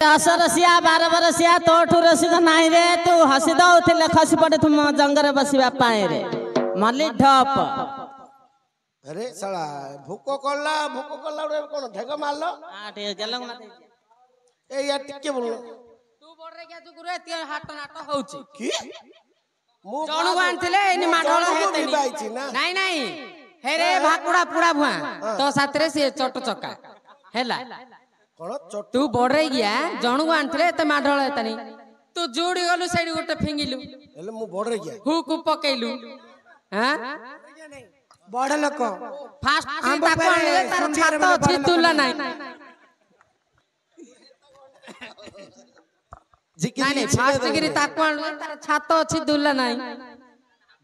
10 रसिया 12 बरसिया तोठू रसी तो नहीं रे तू हसी दौले खसी पड़े तुम जंगल बसवा पाए रे मल्ली ढप। अरे साला भूको कला रे कोन ढेग मारलो हां ठीक गेलंग ना ए यार टिके बोल तू बोल रे क्या तू गुरे ते हाट नाट होउची की मु जणु बांथिले एनी माडळ हेतनी नहीं नहीं हे रे भाकुड़ा पुड़ा भुआ तो साथरे से चट चक्का हैला कोन तू बोल रे गया जणु बांथिले ते माडळ हेतनी तू जोड़ी गलु साइड गोटे फिंगिलु हेले मु बोल रे गया हुक पकेलु हां बड़ लोक फास्ट ताको आनले तार छात अछि तुला नाही नहीं फास्ट गिरी ताको आनले तार छात अछि दुला नाही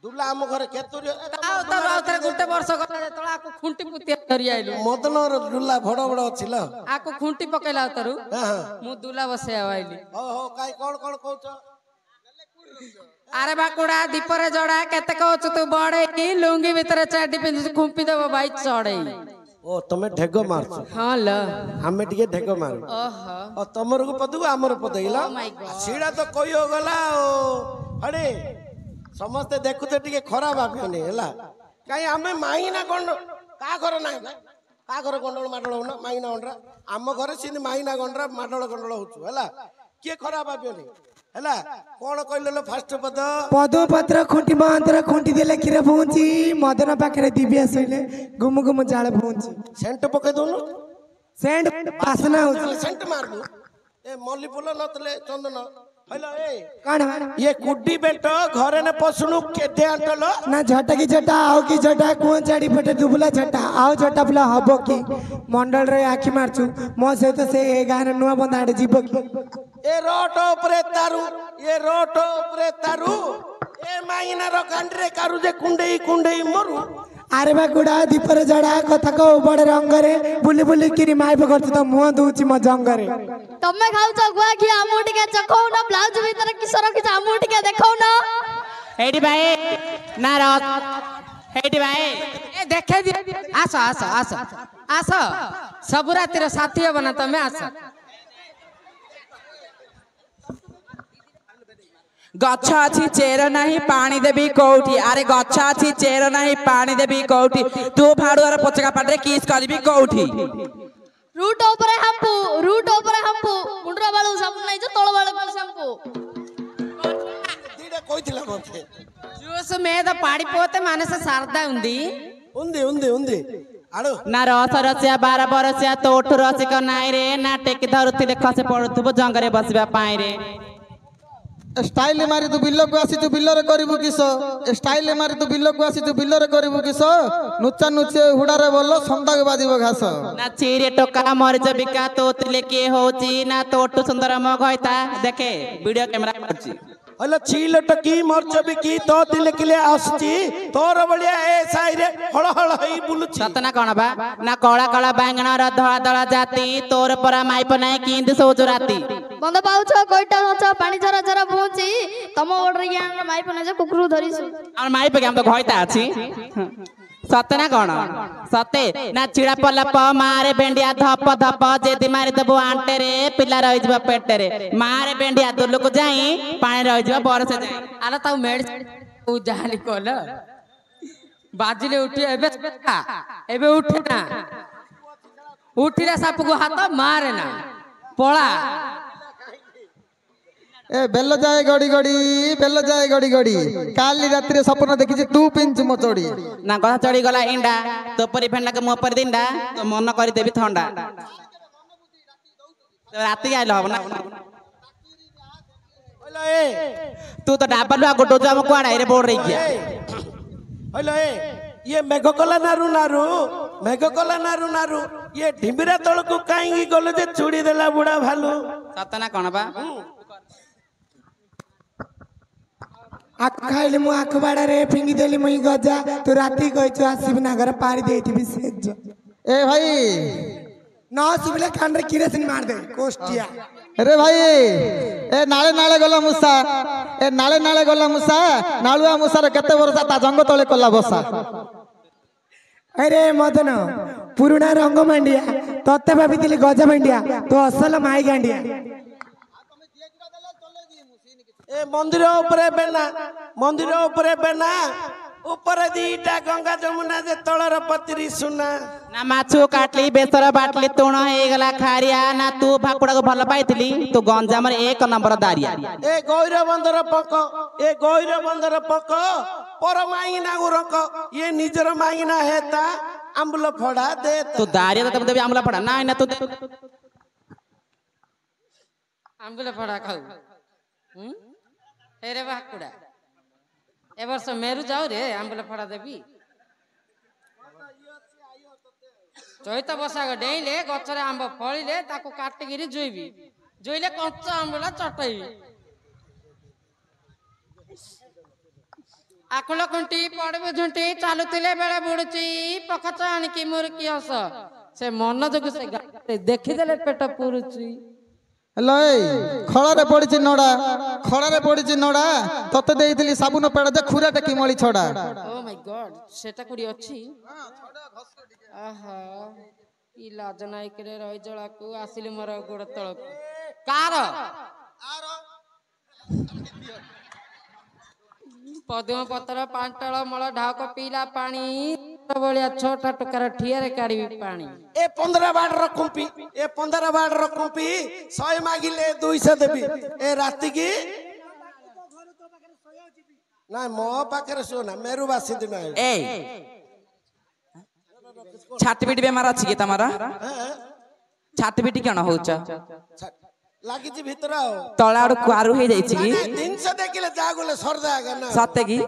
दुला हम घर केतुरी ताऊ तर आउथरे गुटे वर्ष गला जेतला आकु खुंटी पुती धरि आइलु मदनर दुला बड़ बड़ अछि ल आकु खुंटी पकेला उतरु मु दुला बसे आइली हो काई कोन कोन कहउछ अरे बाकुड़ा दीपरे जड़ा केते कहउछ तू बड़े की लुंगी भीतर चाडी पिंद खुंपी देबो भाई चढ़े ओ तमे ढेग मारछ हां ल हमें टिके ढेग मारू ओहो ओ तमर को पदु हमर पदैला सीड़ा तो कहियो गला ओ अरे समस्त देखुते टिके खराब आपियोनी हैला काई हमें माईना कोन का घर नाही का घर गंडल माडल होना माईना गंडरा हम घर सिन माईना गंडरा माडल गंडल होछु हैला के खराब आपियोनी हैला कोन कहले फास्ट पद पदो पत्र खुंटी मांतर खुंटी देले किरे पहुंची मदन पाखरे दिव्या सइले गुम गुम जाळ पहुंची सेंट पके दोनु सेंट वासना हो सेंट मार दू ए मल्ली फूल नतले चंदन हैला ए कण ये कुड्डी बेट घरे ने पसुनु केते अंटलो ना झटा की झटा आओ की झटा को चाडी फटे दुबला झटा आओ झटा बुला हबो की मंडल रे आखी मारछु मो सहित से गान नुआ बंदाडे जीव की ए रोट उपरे तारू ये रोट उपरे तारू ए माइना रो कांडरे कारू जे कुंडेई कुंडेई मरु अरे बा गुडा दीपर जड़ा कथा को बड़ रंगरे बुली बुली किरी माई पकड़त तो मुंह दूची म जंगरे तमे खाउ छ गुआ की आमु टिके चखौ न ब्लाउज भीतर किसर की आमु टिके देखौ न हेडी भाई ना रात हेडी भाई ए देखे दि आसो आसो आसो आसो सब रातिर साथी बना तमे आसो गछ अछि चेर नहीं पानी देबी कोठी अरे गछ अछि चेर नहीं पानी देबी कोठी तू भाडुआर पचका पाटरे किस करबी कोठी रूट ऊपर हमपू मुंडरा बाळू साबुन नाही जो तळ बाळू शैम्पू दीडे कोइथिला मते జ్యూస్ మీద పాడిపోతే మనసు సరదా ఉంది ఉంది आड़ो ना 10 रसिया 12 बरसिया तोठू रसिक नाई रे ना टेकी धरुथिले खसे पडुथबो जंगरे बसिबा पाई रे स्टाइल मारी तू बिल्लो को आसी तू बिल्लो रे करिवु किसो स्टाइल मारी तू बिल्लो को आसी तू बिल्लो रे करिवु किसो नुचा नुचे हुडा रे बोलो संदा के बाजिबो घास ना चीरे टोका मरच बिका तोतले के होची ना तोठू सुंदर म गयता देखे वीडियो कैमरा करची हलो चील टकी मरच बिकी तो दिल किले आसची तोर बलिया ए साई रे हळ हळ हई बुलुची सतना कोन बा ना कळा कळा बैंगन र धळा धळा जाती तोर परा माइप नाही किंद सोजु राती बंद पाउछ कोइटा हछ पानी जरा जरा पहुंची तम ओडर ज्ञान माई पने जे कुकुरु धरिसु और माइप के हम तो घयता अछि सतना कोन सते ना चिड़ा पलप मारे बेंडिया धप धप जेदी मारी दबो आंटे रे पिला रहि जबा पेटे रे मारे बेंडिया दुल्लो को जाई पानी रहि जबा बरसे जाई आला ताऊ मेड उ जाली कोल बाजिले उठी एबे उठना उठिला साप को हाथ मारे ना पळा ए बेल्लो जाए गड़ी गड़ी काली रात्रि रे सपन देखि तू पिंचु म चोडी ना गधा चढ़ी गला इंडा तो परी फेंडा के मुंह पर दिंडा तो मन करी देबी ठंडा तो राती आइलो हबना हलो ए तू तो डाबल आ गोटो जाम को आड़े रे बोल रही गया हलो ए ये मेघकला नारू ये ढिंबिरा तळ को काईगी गले जे चुड़ी देला बुढ़ा भालू सतना कोन बा आख खाइले मु आख बाड़ा रे फिंगी देली मई गजा तू राती कहछु आसीबी ना घर पारी देथिबी सेज ए भाई न सुबले कान रे किरेसिन मार दे कोष्टिया अरे भाई ए नाले गला मुसा नालुआ मुसा रे केते वर्षा ता जंग तळे कला बसा अरे मदन पुरुणा रंग मांडिया तत्ते भाभी गजा मांडिया तो असल माई गांडिया ए मंदिर ऊपर बेना मंदिर ऊपर बेना ऊपर दीटा गंगा जमुना जे तलर पत्री सुना ना माछु काटली बेसर बाटली तुण हे गला खारिया ना तू भाकुड़ा को भल पाइतली तू गंजाम रे एक नंबर दारिया ए गौर बंदर पक पर मांगिना गुरक ये निजर मांगिना हेता आंबुल फड़ा दे तू दारिया तो देबी आमला पड़ा ना ना तू आंबुल फड़ा खाऊ रे भाकुड़ा ए वर्ष मेरु जाऊ रे आंबुल फड़ा देवी चैत बसाग डेइले गछरे आंब फळिले ताको काटिगिरी जोइबी जोइले कच्चा आंबुला चटैबी आकुल कुंटी पड़बे झुंटी चालुतिले बेले बुडुची पखच आनिकी मुरकी हस से मन जोगु से देखिदेले पेट पुरुची हेलो खड़े पड़ी नड़ा तते देइथिली साबुन पेड़ दे खुरा टेकी मळी छड़ा ओ माय गॉड सेटा कुडी अछि आहा ई लाज नाइक रे रही जळा को आसिली मोर गोड़ तळ कार पदम पत्र पांटळ मळ ढाक पीला पानी बलिया छोटा टुकार ठियारे काढी पानी ए 15 बाट रखुम्पी ए 15 बाट रखुम्पी 100 मागिले 200 देबी ए राती की ना मो पाखरे सोना मेरु बासी दिमा ए छाती पिटी बेमार अछि के तमारा छाती पिटी केन होउछ लागी जी भीतर आओ तळाड़ कुआरु हे जाई छी 300 देखिले जागले सरदा गना सते की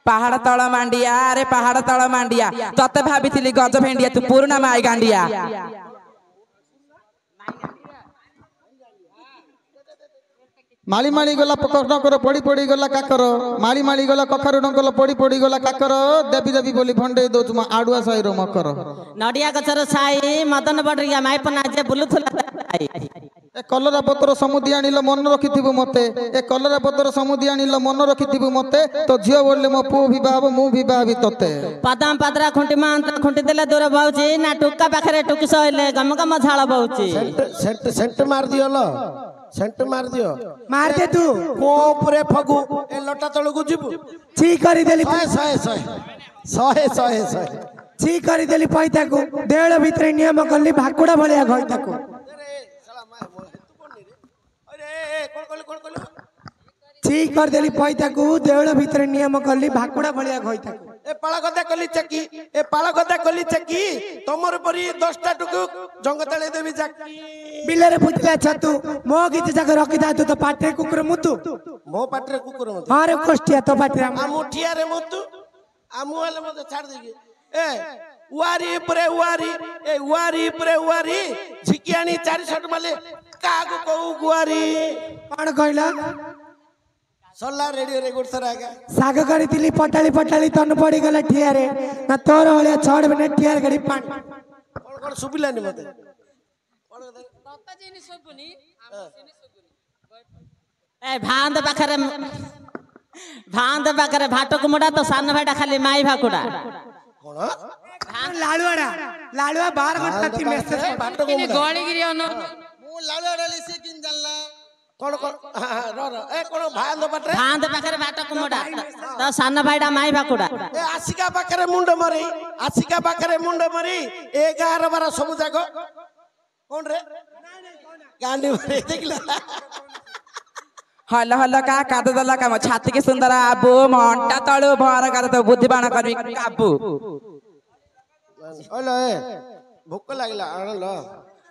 पहाड़ तळ मांडिया रे पहाड़ तळ मांडिया तते भाबिथिली गज भेंडिया तू पूर्ण माई गांडिया माली माली गला पकर पड़ी पड़ी गला काकर माली माली गला कखारु डंगल पड़ी पड़ी गला काकर देवी देवी बोली भंडे दो तुम आडुआ साई रो मकर नडिया गछर साई मदन बडरिया माई पना जे बुलुथुला ए कलरा पत्र समुदी आनिलो मन रखिथिबु मते ए कलरा पत्र समुदी आनिलो मन रखिथिबु मते तो झियो बोलले मो पु विवाह मु विवाह भी तते पदम पदरा खुंटी मांत खुंटी देले दूर बहुची ना टुक्का पाखरे टुकी सहिले गम गम झाळ बहुची सेंट मार दियो लो सेंट मार दियो मार दे तू को ऊपर फगु ए लटा तळगु जिबु ची करी देली 100 ची करी देली पैता को देळ भितर नियम करली भाकुड़ा भलिया घइता को ची कर देली पैता को देळ भितर नियम करली भाकुड़ा भलिया घइता को ए पाला गदा कली चकी तमर परी 10टा टुकु जंग तळे देबी जाकी बिलरे फुटला छतु मो गीत जाक रखि दा तू तो पाटे कुकुर मुतु मो पाटरे कुकुर मुतु हां रे कोष्टिया तो पाटे आ मुठिया रे मुतु आ मुआले मते छाड़ देगी ए उवारी परे उवारी झिकियानी 400 माले कागु कहू गुवारी कोन कहला सल्ला रेडियो रे गुडसर आगा साग करी दिली पटाली तन पड़ी गला ठिया रे ना तोर होले छड़ बने ठिया गड़ी पानी कोन सुबिलानी मते तत्ता जिनि सुबुनी हम सिनि सुबुनी ए भांद पाखरे भाटक मुडा तो सान भाईटा खाली माई भाकुड़ा कोन लालुआ 12 घंटा थी मैसेज भाटक किने गळिगिरी अन मु लालुआ लिसी किन जानला कोन रो ए कोन भांद पाखरे भाटक मुडा तो सान भाईटा माई भाकुड़ा ए आसिका पाखरे मुंड मरी ए 11 12 सब जागो कोन रे गांडी मरी देखला हल्ला हल्ला का काद दला का छाती के सुंदर आबू मंटा तळु भर कर तो बुद्धिबाण करबी काबू ओलो ए भूख लागला आणलो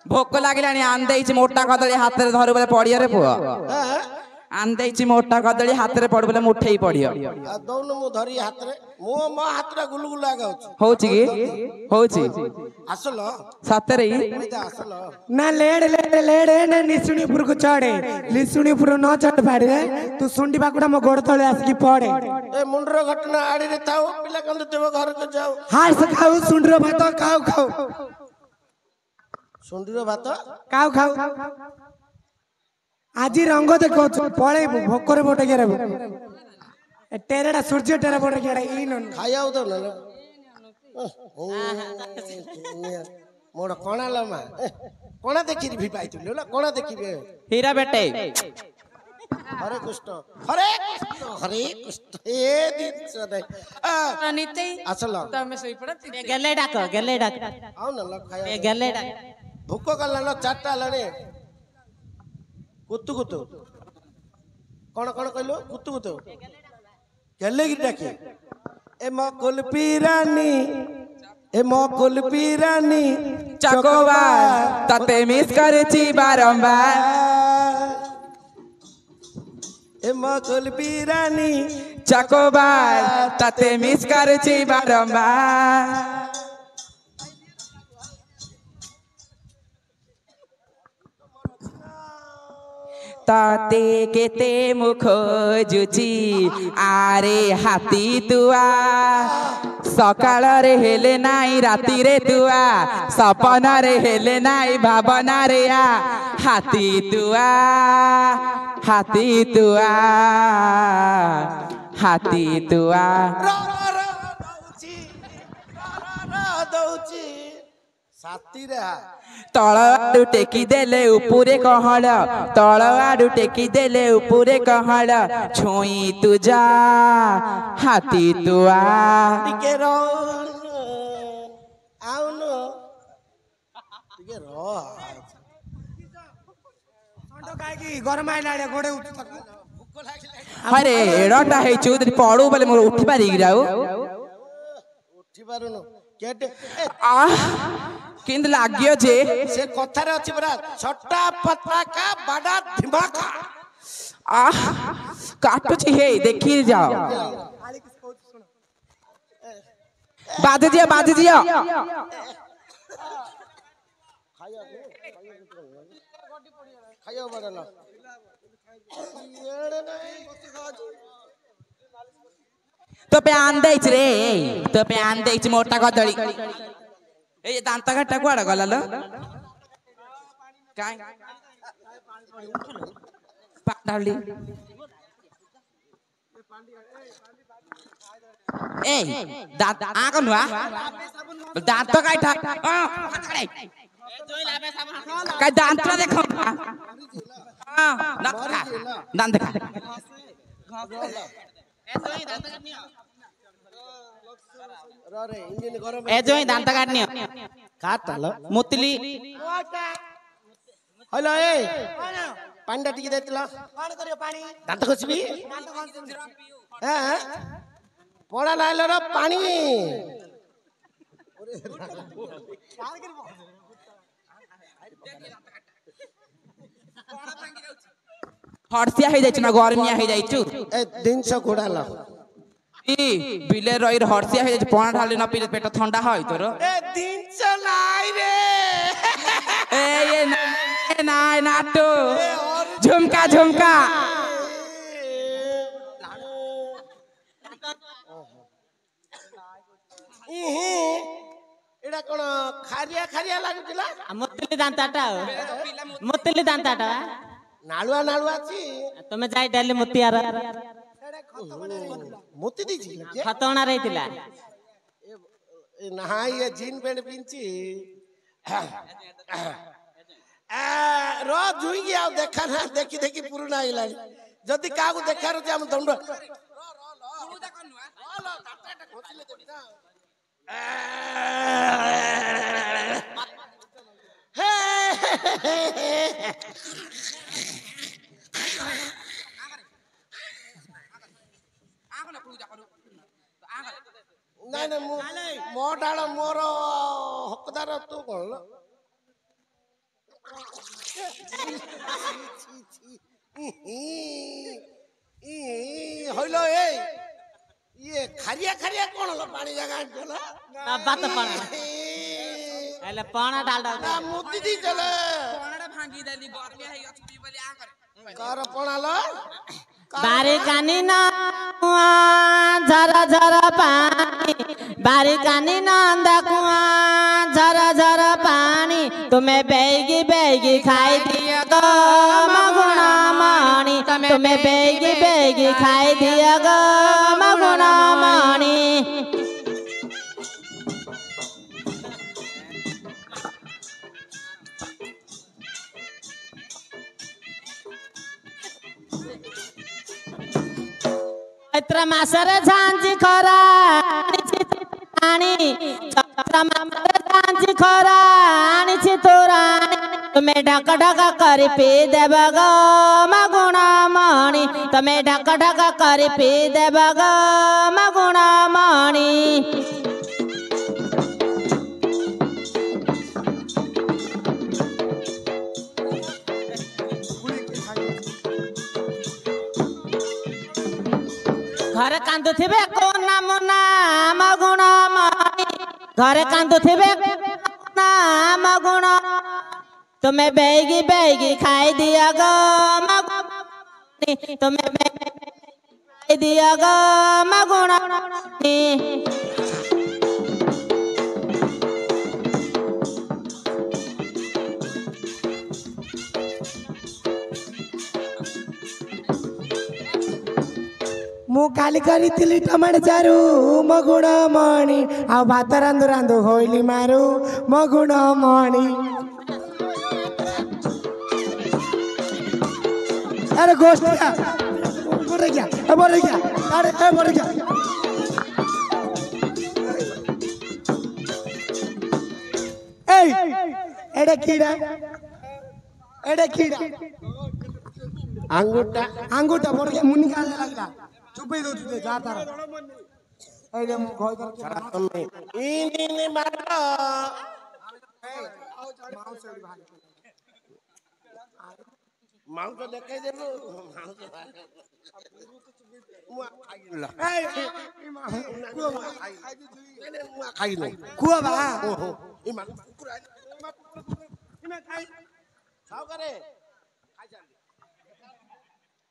भोक लागलानी आन देइछि मोटा कदळी हातरे धरु बोले पडिया रे पुआ आन देइछि मोटा कदळी हातरे पड बोले मुठेई पडियो आ दौन मु धरी हातरे मो हातरा गुलगुल लागाउछ होछि की होछि आसलो सतरे आसलो ना लेड़ ना निसुणीपुर को चढ़े निसुणीपुर न चढ़ पाड़े तू सुंडी बाकुड़ा मो गोड़ तले आसकी पड़े ए मुंडर घटना आड़ी रे थाओ पिला कंद देव घर को जाओ हार से खाऊ सुंडरो भात खाऊ सुंडीर भात खाऊ आजी रंग देखो पळे भोकरे बोटे गेरे टेरेडा सूर्य टेरा बोटे गेड़ा ई न खायाउ तो न मोड़ कोणा लमा कोणा देखि भी पाइतु ला कोणा देखि हीरा बेटे हरे कृष्ण हरे कृष्ण हरे कृष्ण ए दिन नहीं निते असल तमे सोई पड़ा गेले डाक आओ ना लो खाया गेले डाक भूख कला चारटा लाने कुतु कुतु कौन कौन कहलो कुतु कुतु गेले की डाके ए मो कुलपी रानी ए मो कुलपी रानी चकोबार तते मिस करची बारंबार ए मो कुलपी रानी चकोबार तते मिस करची बारंबार ताते केते मुख जुची आरे हाथी तुआ सकाल रे हेले नाई राती रे तुआ सपन रे हेले नाई भावना रे आ हाथी तुआ हाथी तुआ हाथी तुआ दौची साथी रे तल आडू टेकी देले उपरे कहल तल आडू टेकी देले उपरे कहल छोई तुजा हाथी तुआ टिके रो आउनु टिके रो ଷଣ୍ଢ ଖାଇକି ଗରମ ଆଇଲା ବେଳେ ଗୋଡେ ଉଠୁ अरे एडटा हे चौधरी पड़ू बोले मोर उठी पारी गिराऊ उठी पारुनु केटे आ किंद लागियो जे से कथारे अछि बरा छोटा पत्ता का बड़ा धमाका आ काटुची हे देखी जाओ बाज दियो खायो बड़ा ना तो पे आंदेच रे तो पे आंदेच मोटा कदळी ए दांत घट्टा कुआडा गला लो काय पांडाली ए दांत आ कनुआ दांत काय ठा काय दांत देखो हां दांत खा रे इंजन गरम ए जोई दांत काटनियो काटल मुतली हेलो ए पांडा टिके देतला କଣ କରିବ ପାଣି ଦାନ୍ତ ଖସିବି ପଡା ଲାଇଲ ର ପାଣି हर्षिया हे जाइछु ना गरमिया हे जाइछु ए दिनस घोड़ाल ई बिले रही हर्षिया हे जाइछु पानी ढाली न पीले पेट ठंडा होय तोर ए दिनस लाई रे ए ये ना नाटो झुमका झुमका एडा कोन खारिया खारिया लागुतिला मुतली दांताटा मुतली दांताटा नालुआ नालुआ छी तुमे जाई डाली मुतियार मोती दीजी खतौना रहितिला ए नहाई ये जीन पेंट पिंची रो जुई गया देखा ना देखी देखी पुरुना आइलानी जदी कागु देखा रो हम दंड नहीं नहीं मो डाल मोर हकदार तू कौन हइलो ए ये खारिया खारिया कौन लो पानी जगह चला बात पाना एले पाना डाल डाल ना मोती दी चले पाणा भांगी देली गरमिया हे अछि बोली आ करे कर पणा लो बारी कानी ना झरा झरा पानी बारी कानी नंदा कुआ झरा झरा पानी तुम्हें बेगी खाई दिया गो मगुना मानी तुम्हें बेगी खाई दिया गो मगुना मानी चैत्र मासरे झांझी खरा आनी चैत्र मासरे झांझी खरा आनी तोरानी तुम्हें ढक ढक कर पी देव गो मगुणा मणि तुम्हें ढक ढक कर पी देव गो मगुणा मणि घर कांदुथिबे कोना मुना मगुण मणि घर कांदुथिबे कोना मगुण तुम्हें बैगी बैगी खाई दिया गो मगुण तुम्हें बैगी खाई दिया गो मगुण मु काली करी टमाटर चारू मगुण मणि आ भात रांधु रांधु होइली मारू मगुण मणि अरे गोष्ठिया बोल गया अरे बोल गया एडे कीड़ा अंगूठा बोल गया मुन्नी का लगला चुप ही दो जा तारा एडे मु घोय कर इनी मारो मांस देखाई देबो खाई नहीं कुआ बा करे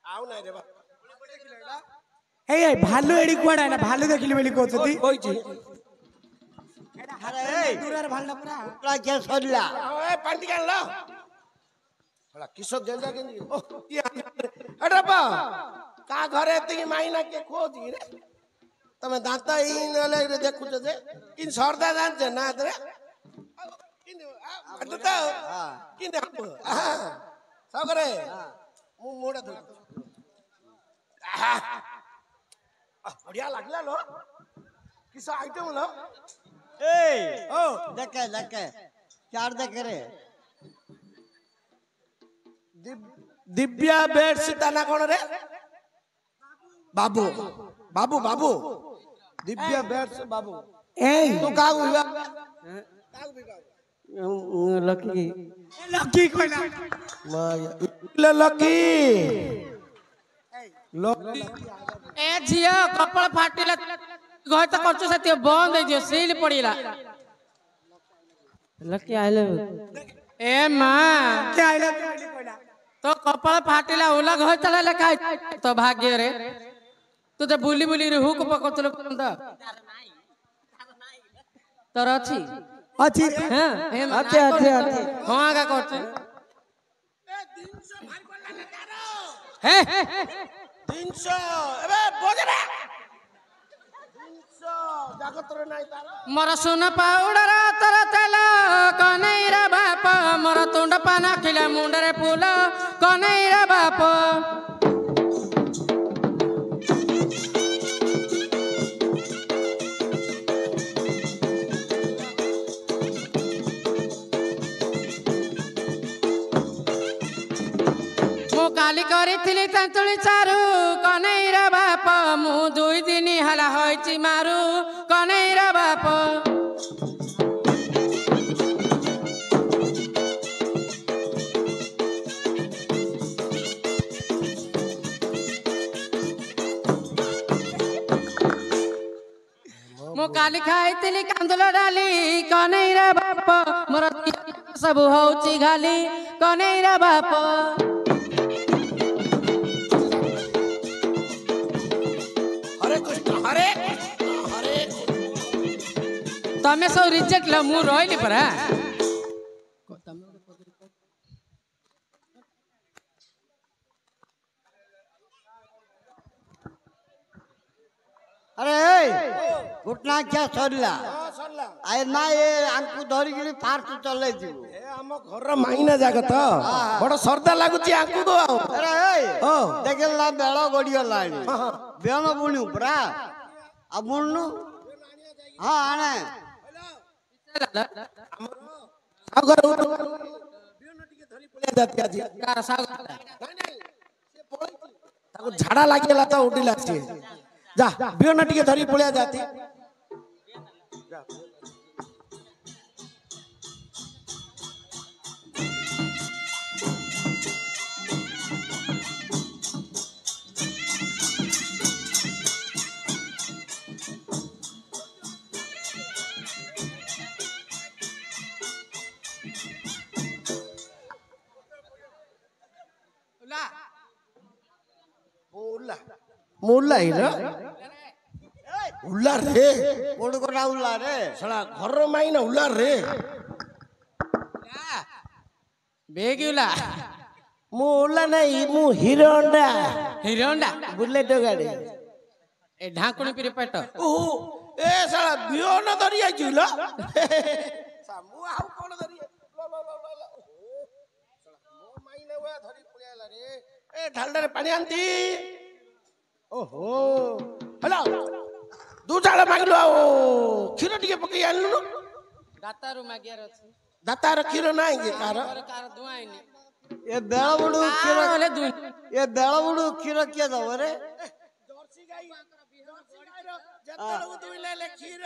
आउ नहीं रे बा ए भालू एडी कुआडा ना भालू देखिली बेली कहती कोइची अरे दूर भालना पूरा उकला के सडला ए पांटी कान लो हला किसो गेंजा के ओ अरे बा का घरे ती माइना के खोजी रे तमे दांत इन ले रे देखु जे किन सरदा दान जे ना रे किन अटता किन सब करे मु मोडा दो बढ़िया लागला लो किसा आइटम लो ए ओ देखे चार देखे रे दिव्या बेडशीट ना कोन रे बाबू बाबू बाबू दिव्या बेडशीट बाबू ए तू का हुआ लकी लकी कोइला ले लकी ए झिया कपड़ फाटिला गय त करछ सत्य बंद है जो सील पड़ीला लकी आइले ए मां क्या आइला कोइला तो कपड़ फाटिला ओला घर चला लेका तो भाग्य रे तू तो बुली बुली रे हुक पकतल त तोर अछि अछि हां हे अच्छे अच्छे अच्छे हां का करछ हे 300 अबे बोझ रे 300 जागत रे नाही तारा मोर सुन पाउडर तर तेल कनैरा बाप मोर तुंड पाना खिला मुंडरे फूल कनैरा बाप काली करी तंतुली चारू कनैरा बाप मु 2 दिन हला होइची मारू कनैरा बाप मु काली खाइतिली कांदुल डाली कनैरा बाप मोर सब होउची घाली कनैरा बाप तमे सब रिजेक्ट ल मु रोइली परा अरे घुटना क्या सरला आए ना ये आंकु धरी गिरी फार तू चले जीव हम ଆମ ଘର ମାଇନା ଯାକ ତ ବଡ ସର୍ଦ୍ଦାର ଲାଗୁଛି ଆଙ୍କୁ ତ ଆଉ ଆରେ ଏଇ ଦେଖିଲା ବେଳ ଗଡିଗଲାଣି ବେଣ ବୁଣୁ ପରା ଆଉ ବୁଣୁ ହଁ ଆଣେ ଆଉ ଘର ବିହନ ଟିକେ ଧରି ପଳେଇ ଯାତି ଆଜି ତାକୁ ଝାଡା ଲାଗିଗଲା ତ ଉଠିଲା ସିଏ ଯା ବିହନ ଟିକେ ଧରି ପଳେଇ ଯାତି मुल्ला उल्ला रे କୋଉଠି କୋଟା ଉଲା ରେ ଶଳା ଘର ମାଇନା ଉଲ୍ଲା ରେ ବେଗିଲା ମୁଁ ଉଲ୍ଲା ନାହିଁ ମୁଁ ହିରୋ ହଣ୍ଡା ହିରୋଣ୍ଡା ବୁଲେଟ ଗାଡି ଏ ଢାଙ୍କୁଣି ପିରି ପେଟ ଓହୋ ଏ ଶଳା ବିହନ ଧରି ଆଇଛୁ ଲ ମୁଁ ଆଉ କଣ ଧରି ମୋ ମାଇନା ୱା ଧରି ପଳେଇଲା ରେ ଏ ଢାଲଡାରେ ପାଣି ଆନ୍ତି ଓହୋ ହେଲା ଦୁ ଝାଳ ମାଗିଲୁ ଆଉ କ୍ଷୀର ଟିକେ ପକେଇ ଆଣିଲୁ ଦାତାରୁ ମାଗିବାର ଅଛି ଦାତାର କ୍ଷୀର ନାହିଁ କି କାର କାର ଦୁଆଇନି ଏ ବେଳ ବୁଡୁ କ୍ଷୀର ଏ ବେଳ ବୁଡୁ କ୍ଷୀର କିଏ ଦବ ରେ ଜର୍ସି ଗାଈ ଯେତେବେଳକୁ ଦୁଇଲେ କ୍ଷୀର